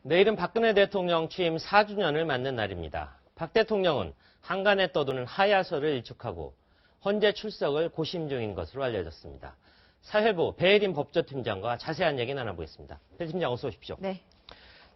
내일은 박근혜 대통령 취임 4주년을 맞는 날입니다. 박 대통령은 한간에 떠도는 하야설을 일축하고 헌재 출석을 고심 중인 것으로 알려졌습니다. 사회부 배혜림 법조팀장과 자세한 얘기 나눠보겠습니다. 배 팀장 어서 오십시오. 네.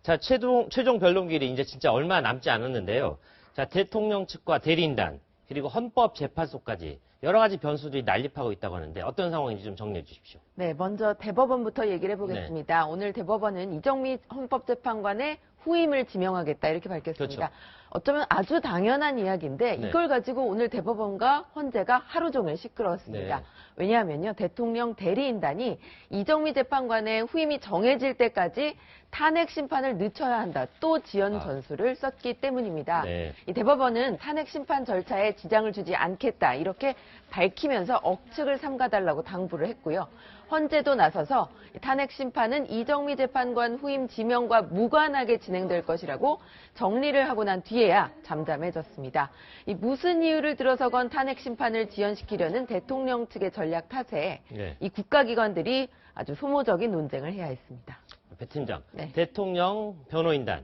자, 최종 변론기일이 이제 진짜 얼마 남지 않았는데요. 자, 대통령 측과 대리인단 그리고 헌법재판소까지 여러 가지 변수들이 난립하고 있다고 하는데 어떤 상황인지 좀 정리해 주십시오. 네, 먼저 대법원부터 얘기를 해보겠습니다. 네. 오늘 대법원은 이정미 헌법재판관의 후임을 지명하겠다 이렇게 밝혔습니다. 그렇죠. 어쩌면 아주 당연한 이야기인데 네. 이걸 가지고 오늘 대법원과 헌재가 하루 종일 시끄러웠습니다. 네. 왜냐하면요, 대통령 대리인단이 이정미 재판관의 후임이 정해질 때까지 탄핵 심판을 늦춰야 한다. 또 지연 전술을 썼기 때문입니다. 네. 이 대법원은 탄핵 심판 절차에 지장을 주지 않겠다. 이렇게 밝히면서 억측을 삼가달라고 당부를 했고요. 헌재도 나서서 탄핵 심판은 이정미 재판관 후임 지명과 무관하게 진행될 것이라고 정리를 하고 난 뒤에야 잠잠해졌습니다. 이 무슨 이유를 들어서건 탄핵 심판을 지연시키려는 대통령 측의 전략 탓에 네. 이 국가기관들이 아주 소모적인 논쟁을 해야 했습니다. 배 팀장, 네. 대통령 변호인단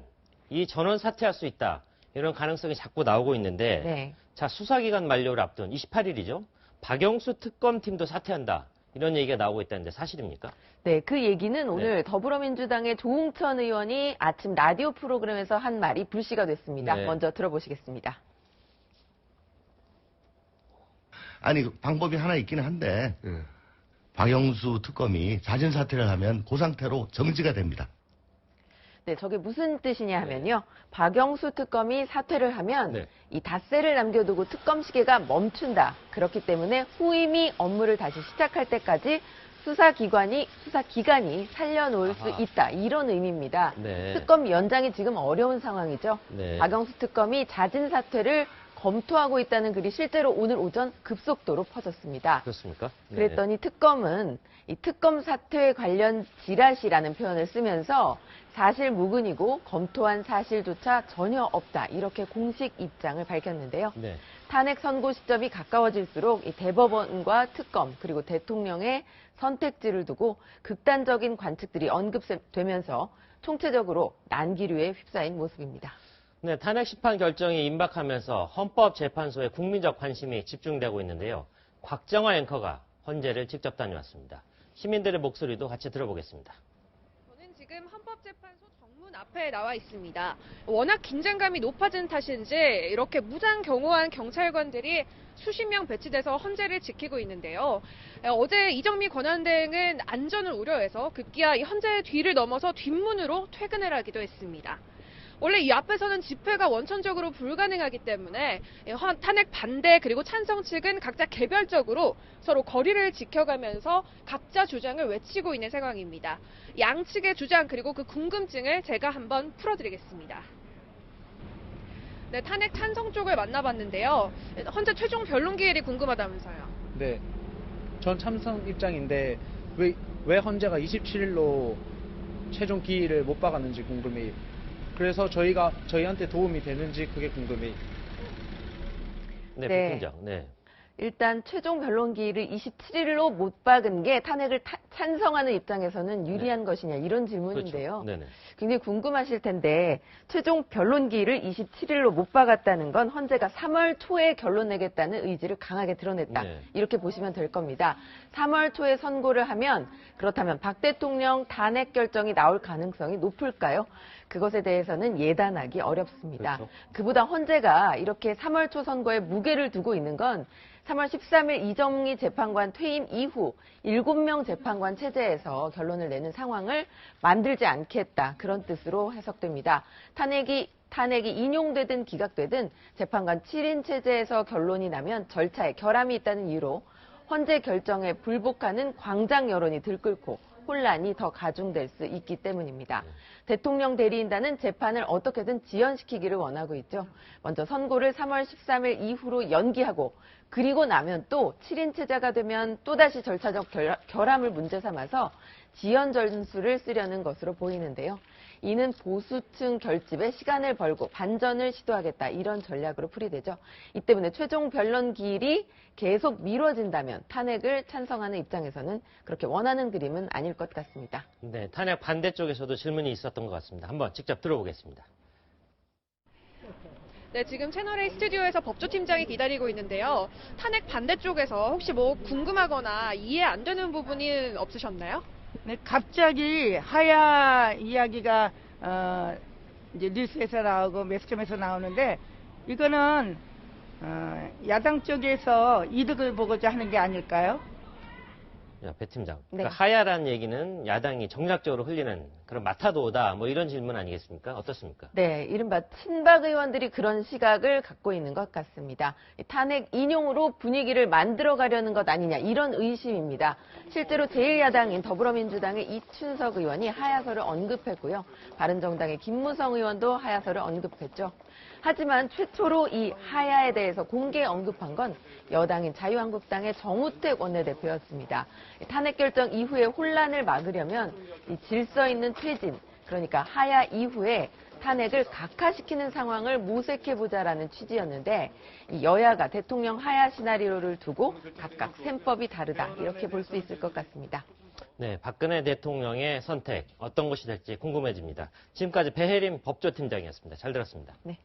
이 전원 사퇴할 수 있다. 이런 가능성이 자꾸 나오고 있는데 네. 자, 수사기간 만료를 앞둔 28일이죠. 박영수 특검팀도 사퇴한다. 이런 얘기가 나오고 있다는데 사실입니까? 네, 그 얘기는 오늘 더불어민주당의 조웅천 의원이 아침 라디오 프로그램에서 한 말이 불씨가 됐습니다. 네. 먼저 들어보시겠습니다. 아니, 방법이 하나 있기는 한데, 박영수 특검이 자진 사퇴를 하면 그 상태로 정지가 됩니다. 네, 저게 무슨 뜻이냐 하면요. 박영수 특검이 사퇴를 하면 이 닷새를 남겨두고 특검 시계가 멈춘다. 그렇기 때문에 후임이 업무를 다시 시작할 때까지 수사기관이 살려놓을 수 있다. 이런 의미입니다. 네. 특검 연장이 지금 어려운 상황이죠. 네. 박영수 특검이 자진 사퇴를 검토하고 있다는 글이 실제로 오늘 오전 급속도로 퍼졌습니다. 그렇습니까? 네. 그랬더니 특검은 이 특검 사퇴 관련 지라시라는 표현을 쓰면서 사실 무근이고 검토한 사실조차 전혀 없다. 이렇게 공식 입장을 밝혔는데요. 네. 탄핵 선고 시점이 가까워질수록 이 대법원과 특검 그리고 대통령의 선택지를 두고 극단적인 관측들이 언급되면서 총체적으로 난기류에 휩싸인 모습입니다. 네, 탄핵 심판 결정이 임박하면서 헌법재판소에 국민적 관심이 집중되고 있는데요. 곽정화 앵커가 헌재를 직접 다녀왔습니다. 시민들의 목소리도 같이 들어보겠습니다. 저는 지금 헌법재판소 정문 앞에 나와 있습니다. 워낙 긴장감이 높아진 탓인지 이렇게 무장 경호한 경찰관들이 수십 명 배치돼서 헌재를 지키고 있는데요. 어제 이정미 권한대행은 안전을 우려해서 급기야 이 헌재 뒤를 넘어서 뒷문으로 퇴근을 하기도 했습니다. 원래 이 앞에서는 집회가 원천적으로 불가능하기 때문에 탄핵 반대 그리고 찬성 측은 각자 개별적으로 서로 거리를 지켜가면서 각자 주장을 외치고 있는 상황입니다. 양측의 주장 그리고 그 궁금증을 제가 한번 풀어드리겠습니다. 네, 탄핵 찬성 쪽을 만나봤는데요. 헌재 최종 변론 기일이 궁금하다면서요. 네, 전 찬성 입장인데 왜 헌재가 27일로 최종 기일을 못 박았는지 궁금해요. 그래서 저희한테 도움이 되는지 그게 궁금해요. 네, 네. 부팀장. 네. 일단 최종 변론 기일을 27일로 못 박은 게 탄핵을 찬성하는 입장에서는 유리한 것이냐 이런 질문인데요. 그렇죠. 네네. 굉장히 궁금하실 텐데 최종 변론 기일을 27일로 못 박았다는 건 헌재가 3월 초에 결론 내겠다는 의지를 강하게 드러냈다. 네. 이렇게 보시면 될 겁니다. 3월 초에 선고를 하면 그렇다면 박 대통령 탄핵 결정이 나올 가능성이 높을까요? 그것에 대해서는 예단하기 어렵습니다. 그렇죠. 그보다 헌재가 이렇게 3월 초 선고에 무게를 두고 있는 건 3월 13일 이정미 재판관 퇴임 이후 7명 재판관 체제에서 결론을 내는 상황을 만들지 않겠다. 그런 뜻으로 해석됩니다. 탄핵이 인용되든 기각되든 재판관 7인 체제에서 결론이 나면 절차에 결함이 있다는 이유로 헌재 결정에 불복하는 광장 여론이 들끓고 혼란이 더 가중될 수 있기 때문입니다. 대통령 대리인단은 재판을 어떻게든 지연시키기를 원하고 있죠. 먼저 선고를 3월 13일 이후로 연기하고 그리고 나면 또 7인 체제가 되면 또다시 절차적 결함을 문제 삼아서 지연 전술을 쓰려는 것으로 보이는데요. 이는 보수층 결집에 시간을 벌고 반전을 시도하겠다. 이런 전략으로 풀이되죠. 이 때문에 최종 변론 기일이 계속 미뤄진다면 탄핵을 찬성하는 입장에서는 그렇게 원하는 그림은 아닐 것 같습니다. 네, 탄핵 반대 쪽에서도 질문이 있었던 것 같습니다. 한번 직접 들어보겠습니다. 네, 지금 채널A 스튜디오에서 법조팀장이 기다리고 있는데요. 탄핵 반대쪽에서 혹시 뭐 궁금하거나 이해 안 되는 부분이 없으셨나요? 네, 갑자기 하야 이야기가 이제 뉴스에서 나오고 매스컴에서 나오는데 이거는 야당 쪽에서 이득을 보고자 하는 게 아닐까요? 야, 배 팀장. 네. 그러니까 하야라는 얘기는 야당이 정략적으로 흘리는 그런 마타도다 뭐 이런 질문 아니겠습니까? 어떻습니까? 네, 이른바 친박 의원들이 그런 시각을 갖고 있는 것 같습니다. 탄핵 인용으로 분위기를 만들어가려는 것 아니냐 이런 의심입니다. 실제로 제1야당인 더불어민주당의 이춘석 의원이 하야설을 언급했고요. 바른정당의 김무성 의원도 하야설을 언급했죠. 하지만 최초로 이 하야에 대해서 공개 언급한 건 여당인 자유한국당의 정우택 원내대표였습니다. 탄핵 결정 이후에 혼란을 막으려면 이 질서 있는 퇴진, 그러니까 하야 이후에 탄핵을 각하시키는 상황을 모색해보자라는 취지였는데 이 여야가 대통령 하야 시나리오를 두고 각각 셈법이 다르다 이렇게 볼 수 있을 것 같습니다. 네, 박근혜 대통령의 선택 어떤 것이 될지 궁금해집니다. 지금까지 배혜림 법조팀장이었습니다. 잘 들었습니다. 네.